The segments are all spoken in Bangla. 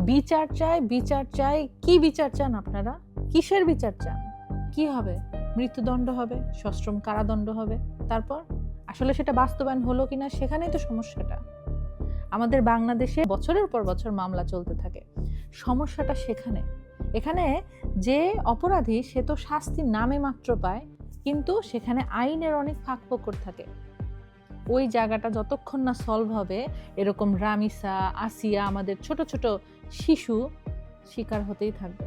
বিচার চাই, বিচার চাই। কি বিচার চান আপনারা? কিসের বিচার চান? কি হবে? মৃত্যুদণ্ড হবে, সশ্রম কারাদণ্ড হবে। তারপর আসলে সেটা বাস্তবায়ন হলো কিনা সেখানেই তো সমস্যাটা। আমাদের বাংলাদেশে বছরের পর বছর মামলা চলতে থাকে। সমস্যাটা সেখানে। এখানে যে অপরাধী সে তো শাস্তির নামে মাত্র পায়, কিন্তু সেখানে আইনের অনেক ফাঁকফোকর থাকে। ওই জায়গাটা যতক্ষণ না সলভ হবে, এরকম রামিসা, আসিয়া, আমাদের ছোট ছোট শিশু শিকার হতেই থাকবে।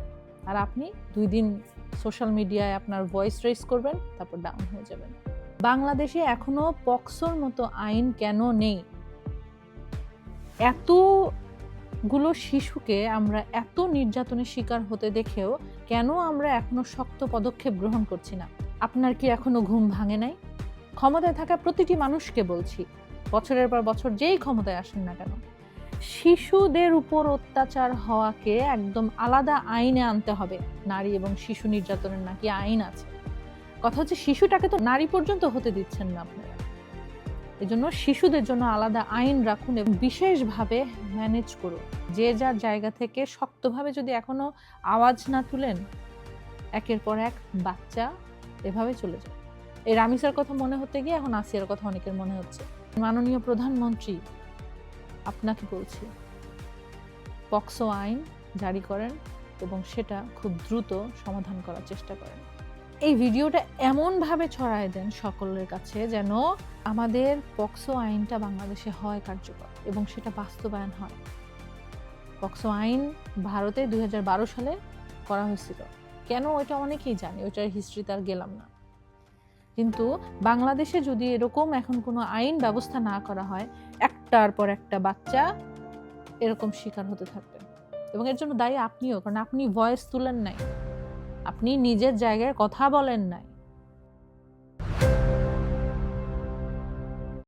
আর আপনি 2 দিন সোশ্যাল মিডিয়ায় আপনার ভয়েস রেজ করবেন, তারপর ডাউন হয়ে যাবেন। বাংলাদেশে এখনো পক্সোর মতো আইন কেন নেই? এতগুলো শিশুকে আমরা এত নির্যাতনের শিকার হতে দেখেও কেন আমরা এখনো শক্ত পদক্ষেপ গ্রহণ করছি না? আপনার কি এখনো ঘুম ভাঙে নাই? ক্ষমতায় থাকা প্রতিটি মানুষকে বলছি, বছরের পর বছর যেই ক্ষমতায় আসেন না কেন, শিশুদের উপর অত্যাচার হওয়াকে একদম আলাদা আইনে আনতে হবে। নারী এবং শিশু নির্যাতনের নাকি আইন আছে। কথা হচ্ছে শিশুটাকে তো নারী পর্যন্ত হতে দিচ্ছেন না আপনারা। এজন্য শিশুদের জন্য আলাদা আইন রাখুন এবং বিশেষভাবে ম্যানেজ করুন। যে যার জায়গা থেকে শক্তভাবে যদি এখনো আওয়াজ না তুলেন, একের পর এক বাচ্চা এভাবে চলে যায়। এই রামিসার কথা মনে হতে গিয়ে এখন আসিয়ার কথা অনেকের মনে হচ্ছে। মাননীয় প্রধানমন্ত্রী, আপনাকে বলছি, পক্সো আইন জারি করেন এবং সেটা খুব দ্রুত সমাধান করার চেষ্টা করেন। এই ভিডিওটা এমনভাবে ছড়ায় দেন সকলের কাছে যেন আমাদের পক্সো আইনটা বাংলাদেশে হয় কার্যকর এবং সেটা বাস্তবায়ন হয়। পক্সো আইন ভারতে 2012 সালে করা হয়েছিল। কেন ওইটা অনেকেই জানে, ওইটার হিস্ট্রি তার গেলাম না। কিন্তু বাংলাদেশে যদি এরকম এখন কোনো আইন ব্যবস্থা না করা হয়, একটার পর একটা বাচ্চা এরকম শিকার হতে থাকবে। এবং এর জন্য দায়ী আপনিও, কারণ আপনি ভয়েস তুলেন নাই, আপনি নিজের জায়গায় কথা বলেন নাই।